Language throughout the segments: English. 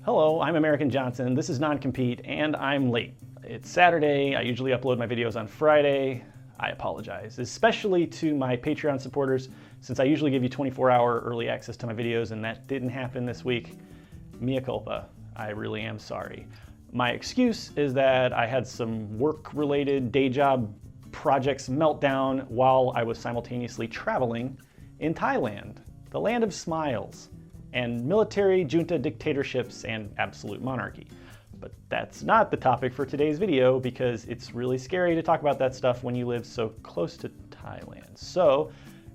Hello, I'm American Johnson. This is Non-Compete, and I'm late. It's Saturday. I usually upload my videos on Friday. I apologize, especially to my Patreon supporters, since I usually give you 24-hour early access to my videos, and that didn't happen this week. Mea culpa. I really am sorry. My excuse is that I had some work-related day job projects meltdown while I was simultaneously traveling in Thailand, the land of smiles, and military junta dictatorships and absolute monarchy. But that's not the topic for today's video because it's really scary to talk about that stuff when you live so close to Thailand. So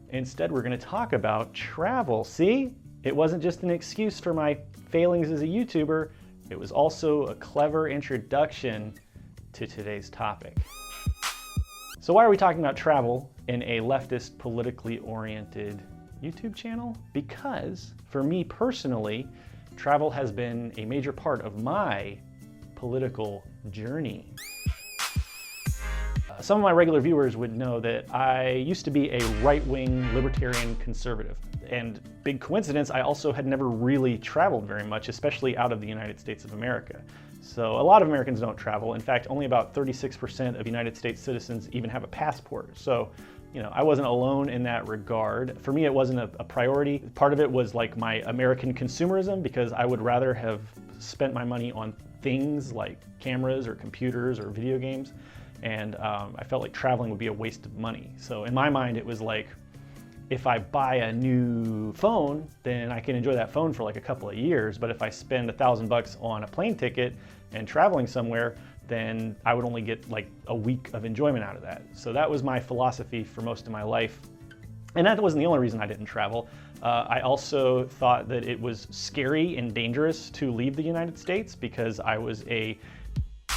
instead we're going to talk about travel. See? It wasn't just an excuse for my failings as a YouTuber, it was also a clever introduction to today's topic. So why are we talking about travel in a leftist, politically oriented YouTube channel? Because for me personally, travel has been a major part of my political journey. Some of my regular viewers would know that I used to be a right-wing libertarian conservative. And big coincidence, I also had never really traveled very much, especially out of the United States of America. So a lot of Americans don't travel. In fact, only about 36% of United States citizens even have a passport. So, you know, I wasn't alone in that regard. For me, it wasn't a priority. Part of it was like my American consumerism, because I would rather have spent my money on things like cameras or computers or video games. And I felt like traveling would be a waste of money. So in my mind, it was like, if I buy a new phone, then I can enjoy that phone for like a couple of years. But if I spend $1,000 on a plane ticket and traveling somewhere, then I would only get like a week of enjoyment out of that. So that was my philosophy for most of my life. And that wasn't the only reason I didn't travel. I also thought that it was scary and dangerous to leave the United States because I was a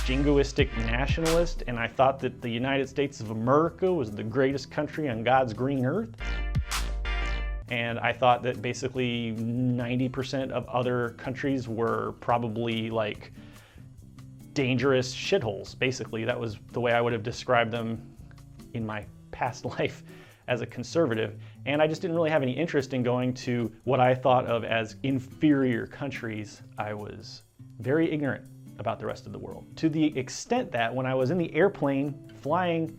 jingoistic nationalist, and I thought that the United States of America was the greatest country on God's green earth. And I thought that basically 90% of other countries were probably like dangerous shitholes. Basically, that was the way I would have described them in my past life as a conservative. And I just didn't really have any interest in going to what I thought of as inferior countries. I was very ignorant about the rest of the world, to the extent that when I was in the airplane flying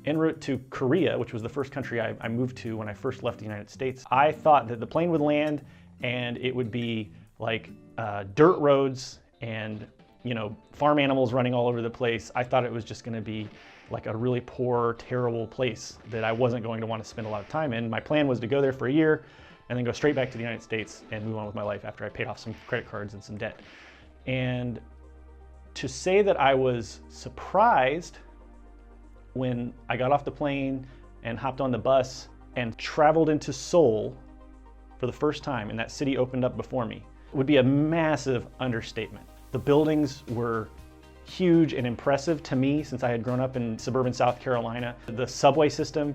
en route to Korea, which was the first country I moved to when I first left the United States, I thought that the plane would land and it would be like dirt roads and, you know, farm animals running all over the place. I thought it was just going to be like a really poor, terrible place that I wasn't going to want to spend a lot of time in. My plan was to go there for a year and then go straight back to the United States and move on with my life after I paid off some credit cards and some debt. And to say that I was surprised when I got off the plane and hopped on the bus and traveled into Seoul for the first time, and that city opened up before me, would be a massive understatement. The buildings were huge and impressive to me since I had grown up in suburban South Carolina. The subway system,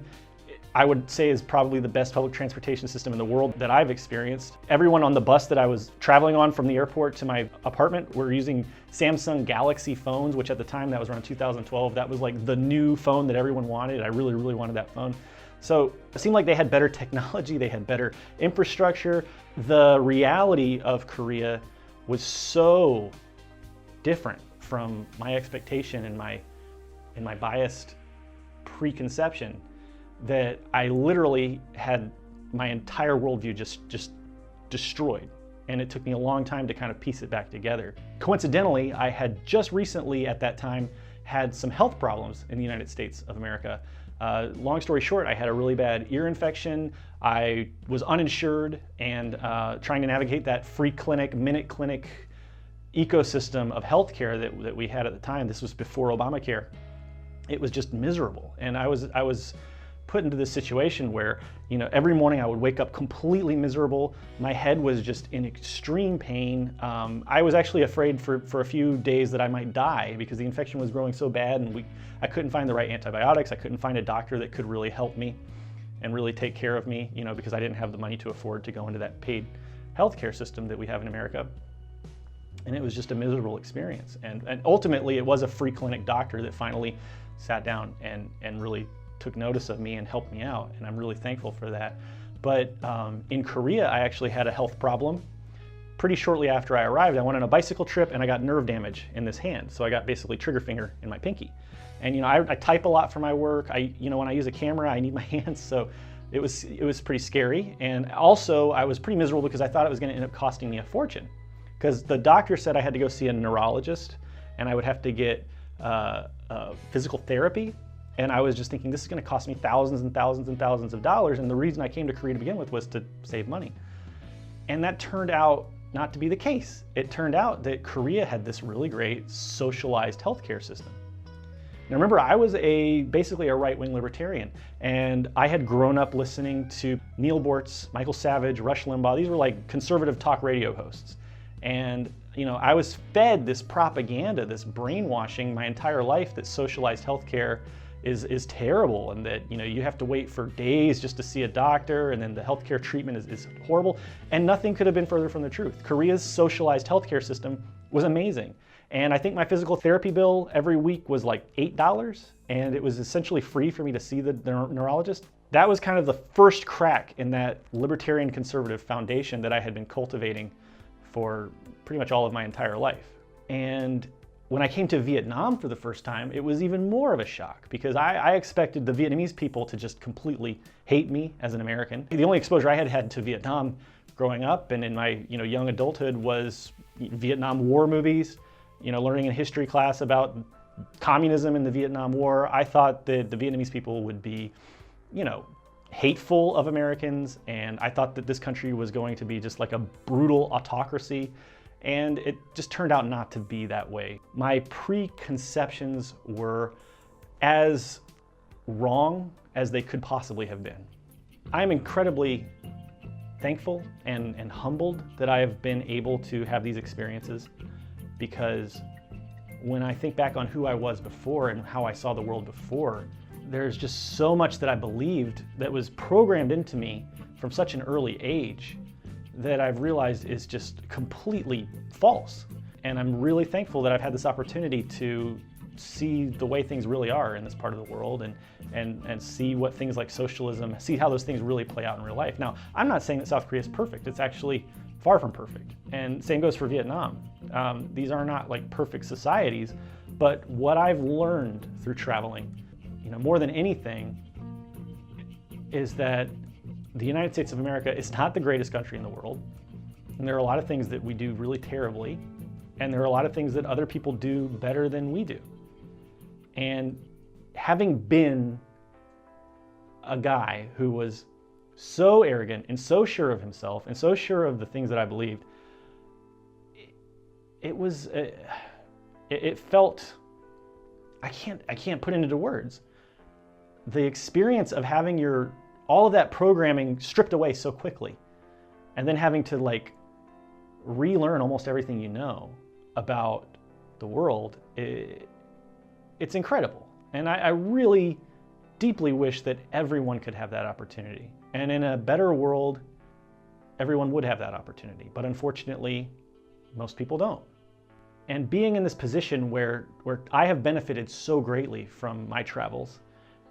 I would say, is probably the best public transportation system in the world that I've experienced. Everyone on the bus that I was traveling on from the airport to my apartment were using Samsung Galaxy phones, which at the time, that was around 2012, that was like the new phone that everyone wanted. I really, really wanted that phone. So it seemed like they had better technology, they had better infrastructure. The reality of Korea was so different from my expectation and my biased preconception that I literally had my entire worldview just destroyed. And it took me a long time to kind of piece it back together. Coincidentally, I had just recently at that time had some health problems in the United States of America. Long story short, I had a really bad ear infection. I was uninsured and trying to navigate that free clinic, minute clinic ecosystem of healthcare that we had at the time. This was before Obamacare. It was just miserable. And I was put into this situation where, you know, every morning I would wake up completely miserable. My head was just in extreme pain. I was actually afraid for a few days that I might die because the infection was growing so bad, and I couldn't find the right antibiotics. I couldn't find a doctor that could really help me and really take care of me, you know, because I didn't have the money to afford to go into that paid healthcare system that we have in America. And it was just a miserable experience. And ultimately, it was a free clinic doctor that finally sat down and really took notice of me and helped me out, and I'm really thankful for that. But in Korea, I actually had a health problem pretty shortly after I arrived, I went on a bicycle trip and I got nerve damage in this hand. So I got basically trigger finger in my pinky. And I type a lot for my work. When I use a camera, I need my hands. So it was pretty scary. And also I was pretty miserable because I thought it was going to end up costing me a fortune. Because the doctor said I had to go see a neurologist and I would have to get physical therapy. And I was just thinking, this is going to cost me thousands and thousands and thousands of dollars. And the reason I came to Korea to begin with was to save money. And that turned out not to be the case. It turned out that Korea had this really great socialized healthcare system. Now remember, I was basically a right-wing libertarian, and I had grown up listening to Neil Bortz, Michael Savage, Rush Limbaugh. These were like conservative talk radio hosts. And I was fed this propaganda, this brainwashing my entire life that socialized healthcare is terrible, and that you have to wait for days just to see a doctor, and then the healthcare treatment is horrible. And nothing could have been further from the truth. Korea's socialized healthcare system was amazing. And I think my physical therapy bill every week was like $8, and it was essentially free for me to see the neurologist. That was kind of the first crack in that libertarian conservative foundation that I had been cultivating for pretty much all of my entire life. And when I came to Vietnam for the first time, it was even more of a shock, because I expected the Vietnamese people to just completely hate me as an American. The only exposure I had had to Vietnam growing up and in my young adulthood was Vietnam War movies, learning in history class about communism in the Vietnam War. I thought that the Vietnamese people would be, hateful of Americans, and I thought that this country was going to be just like a brutal autocracy, and it just turned out not to be that way. My preconceptions were as wrong as they could possibly have been. I'm incredibly thankful and humbled that I have been able to have these experiences, because when I think back on who I was before and how I saw the world before, there's just so much that I believed that was programmed into me from such an early age that I've realized is just completely false. And I'm really thankful that I've had this opportunity to see the way things really are in this part of the world, and see what things like socialism, see how those things really play out in real life. Now, I'm not saying that South Korea is perfect. It's actually far from perfect. And same goes for Vietnam. These are not like perfect societies, but what I've learned through traveling, more than anything, is that the United States of America is not the greatest country in the world. And there are a lot of things that we do really terribly, and there are a lot of things that other people do better than we do. And having been a guy who was so arrogant and so sure of himself and so sure of the things that I believed, it felt, I can't put it into words. The experience of having all of that programming stripped away so quickly, and then having to relearn almost everything about the world, it's incredible. And I really deeply wish that everyone could have that opportunity. And in a better world, everyone would have that opportunity. But unfortunately, most people don't. And being in this position where I have benefited so greatly from my travels,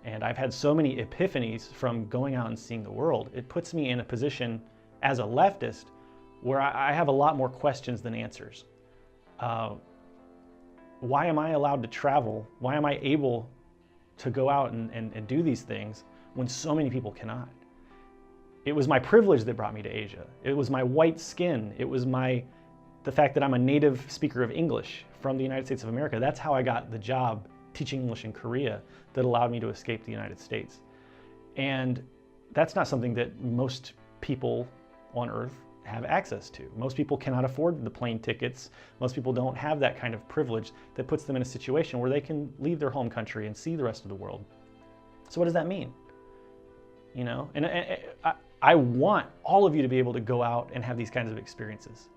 and I've had so many epiphanies from going out and seeing the world, it puts me in a position as a leftist where I have a lot more questions than answers. Why am I allowed to travel? Why am I able to go out and do these things when so many people cannot? It was my privilege that brought me to Asia. It was my white skin. It was the fact that I'm a native speaker of English from the United States of America. That's how I got the job teaching English in Korea that allowed me to escape the United States. And that's not something that most people on Earth have access to. Most people cannot afford the plane tickets. Most people don't have that kind of privilege that puts them in a situation where they can leave their home country and see the rest of the world. So what does that mean? And I want all of you to be able to go out and have these kinds of experiences.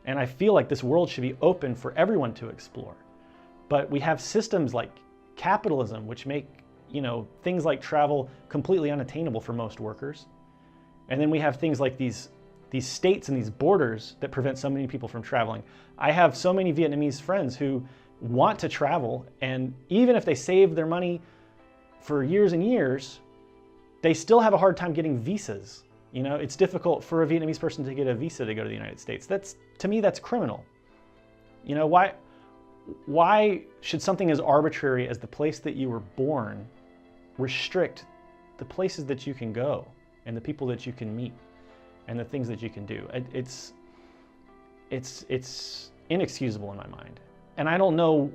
And I feel like this world should be open for everyone to explore. But we have systems like capitalism, which make things like travel completely unattainable for most workers. And then we have things like these states and these borders that prevent so many people from traveling. I have so many Vietnamese friends who want to travel, and even if they save their money for years and years, they still have a hard time getting visas You know, it's difficult for a Vietnamese person to get a visa to go to the United States. To me, that's criminal. You know, why should something as arbitrary as the place that you were born restrict the places that you can go and the people that you can meet and the things that you can do? It's inexcusable in my mind. And I don't know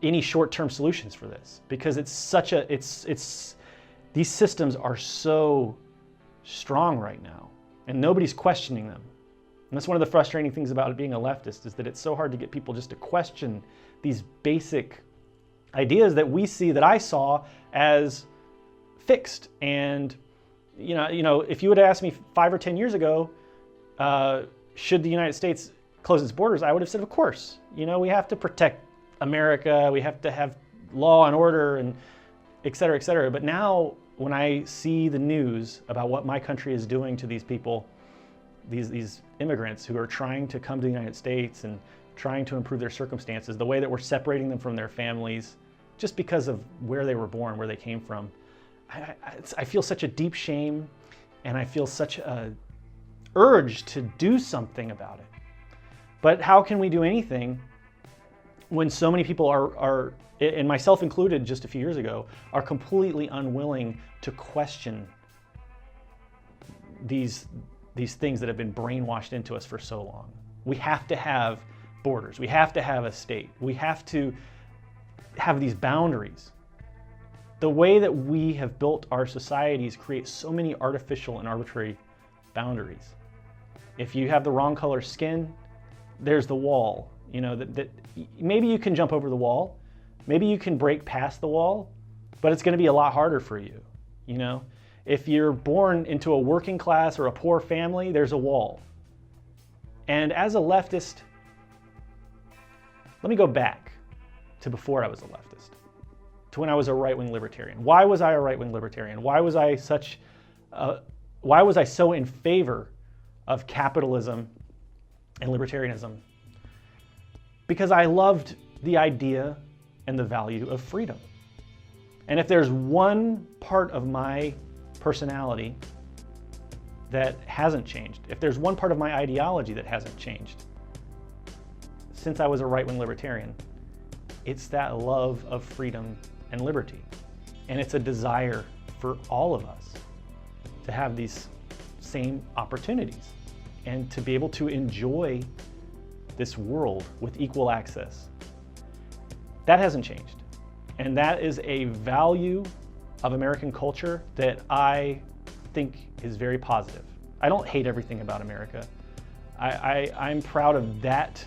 any short-term solutions for this, because these systems are so strong right now and nobody's questioning them. And that's one of the frustrating things about being a leftist, is that it's so hard to get people just to question these basic ideas that we see, that I saw as fixed. And you know, if you would have asked me 5 or 10 years ago, should the United States close its borders, I would have said, of course. You know, we have to protect America, we have to have law and order, and et cetera, et cetera. But now, when I see the news about what my country is doing to these people, these immigrants who are trying to come to the United States and trying to improve their circumstances, the way that we're separating them from their families just because of where they were born, where they came from, I feel such a deep shame, and I feel such a urge to do something about it. But how can we do anything when so many people are, and myself included just a few years ago, are completely unwilling to question these things that have been brainwashed into us for so long? We have to have borders. We have to have a state. We have to have these boundaries. The way that we have built our societies creates so many artificial and arbitrary boundaries. If you have the wrong color skin, there's the wall. You know, that maybe you can jump over the wall, maybe you can break past the wall, but it's going to be a lot harder for you. You know, if you're born into a working class or a poor family, there's a wall. And as a leftist, let me go back to before I was a leftist, to when I was a right-wing libertarian. Why was I a right-wing libertarian? Why was I so in favor of capitalism and libertarianism? Because I loved the idea and the value of freedom. And if there's one part of my personality that hasn't changed, if there's one part of my ideology that hasn't changed since I was a right-wing libertarian, it's that love of freedom and liberty. And it's a desire for all of us to have these same opportunities and to be able to enjoy this world with equal access. That hasn't changed. And that is a value of American culture that I think is very positive. I don't hate everything about America. I'm proud of that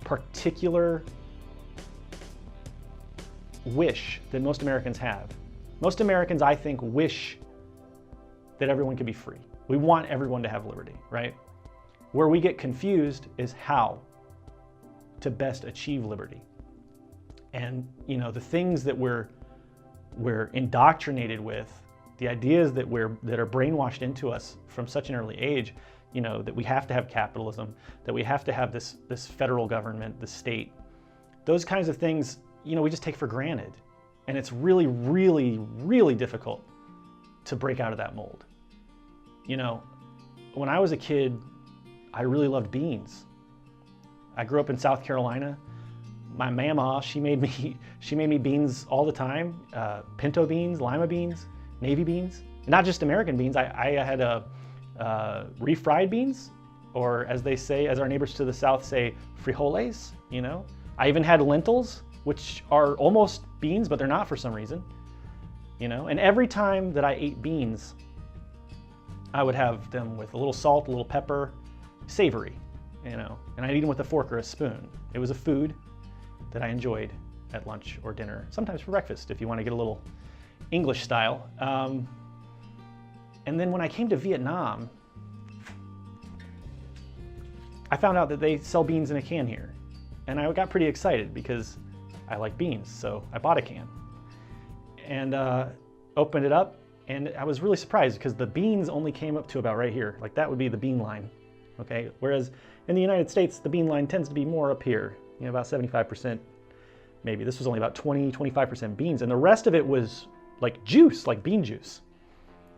particular wish that most Americans have. Most Americans, I think, wish that everyone could be free. We want everyone to have liberty, right? Where we get confused is how to best achieve liberty. And you know, the things that we're indoctrinated with, the ideas that are brainwashed into us from such an early age, you know, that we have to have capitalism, that we have to have this federal government, the state, those kinds of things, you know, we just take for granted. And it's really, really, really difficult to break out of that mold. You know, when I was a kid, I really loved beans. I grew up in South Carolina. My mama, she made me beans all the time. Pinto beans, lima beans, navy beans. Not just American beans. I had refried beans, or as they say, as our neighbors to the south say, frijoles, you know. I even had lentils, which are almost beans, but they're not for some reason, you know. And every time that I ate beans, I would have them with a little salt, a little pepper, savory, you know, and I'd eat them with a fork or a spoon. It was a food that I enjoyed at lunch or dinner, sometimes for breakfast, if you want to get a little English style. And then when I came to Vietnam, I found out that they sell beans in a can here. And I got pretty excited because I like beans, so I bought a can. And opened it up, and I was really surprised because the beans only came up to about right here. Like that would be the bean line, okay? Whereas in the United States, the bean line tends to be more up here, you know, about 75%, maybe. This was only about 20, 25% beans, and the rest of it was like juice, like bean juice,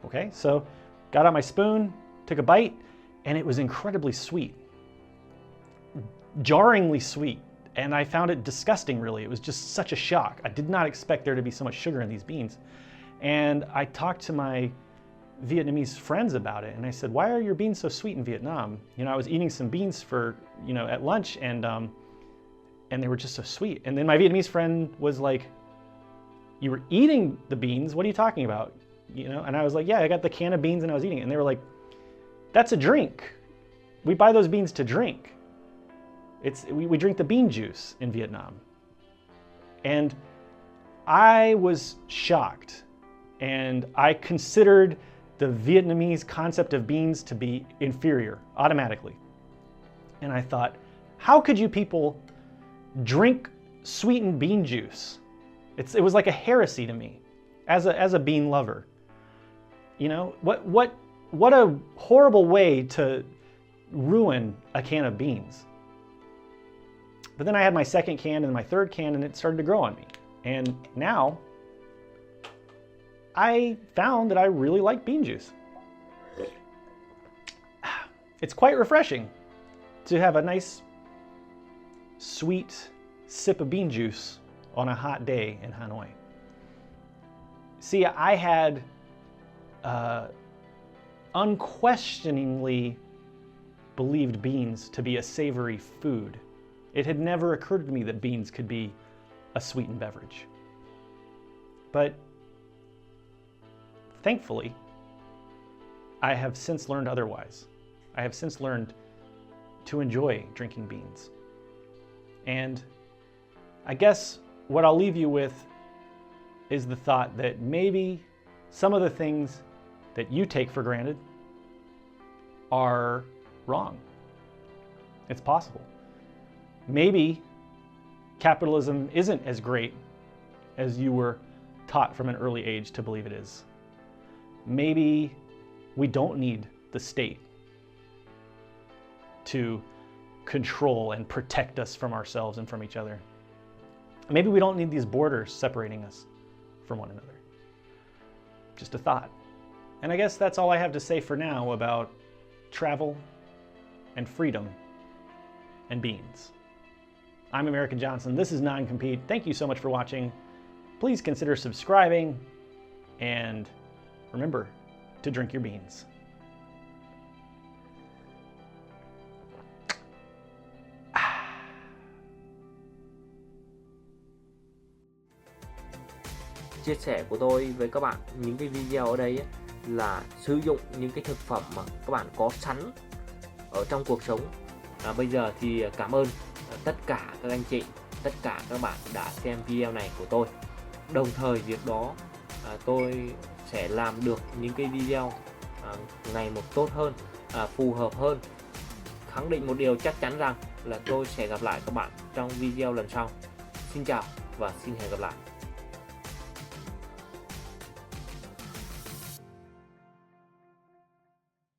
okay? So Got out my spoon, took a bite, and it was incredibly sweet. Jarringly sweet. And I found it disgusting, really. It was just such a shock. I did not expect there to be so much sugar in these beans. And I talked to my Vietnamese friends about it, and I said, why are your beans so sweet in Vietnam? You know, I was eating some beans for, you know, at lunch, and they were just so sweet. And then my Vietnamese friend was like, you were eating the beans? What are you talking about? You know, and I was like, yeah, I got the can of beans and I was eating it. And they were like, that's a drink. We buy those beans to drink. We drink the bean juice in Vietnam. And I was shocked, and I considered the Vietnamese concept of beans to be inferior automatically. And I thought, how could you people drink sweetened bean juice? It was like a heresy to me as a bean lover. You know, what a horrible way to ruin a can of beans. But then I had my second can and my third can, and it started to grow on me. And now I found that I really like bean juice. It's quite refreshing to have a nice, sweet sip of bean juice on a hot day in Hanoi. See, I had unquestioningly believed beans to be a savory food. It had never occurred to me that beans could be a sweetened beverage. But thankfully, I have since learned otherwise. I have since learned to enjoy drinking beans. And I guess what I'll leave you with is the thought that maybe some of the things that you take for granted are wrong. It's possible. Maybe capitalism isn't as great as you were taught from an early age to believe it is. Maybe we don't need the state to control and protect us from ourselves and from each other. Maybe we don't need these borders separating us from one another. Just a thought. And I guess that's all I have to say for now about travel and freedom and beans. I'm American Johnson. This is Non-Compete. Thank you so much for watching. Please consider subscribing, and remember to drink your beans. Chia sẻ của tôi với các bạn những cái video ở đây ấy, là sử dụng những cái thực phẩm mà các bạn có sẵn ở trong cuộc sống. Bây giờ thì cảm ơn tất cả các anh chị, tất cả các bạn đã xem video này của tôi. Đồng thời việc đó tôi sẽ làm được những cái video ngày một tốt hơn, phù hợp hơn. Khẳng định một điều chắc chắn rằng là tôi sẽ gặp lại các bạn trong video lần sau. Xin chào và xin hẹn gặp lại.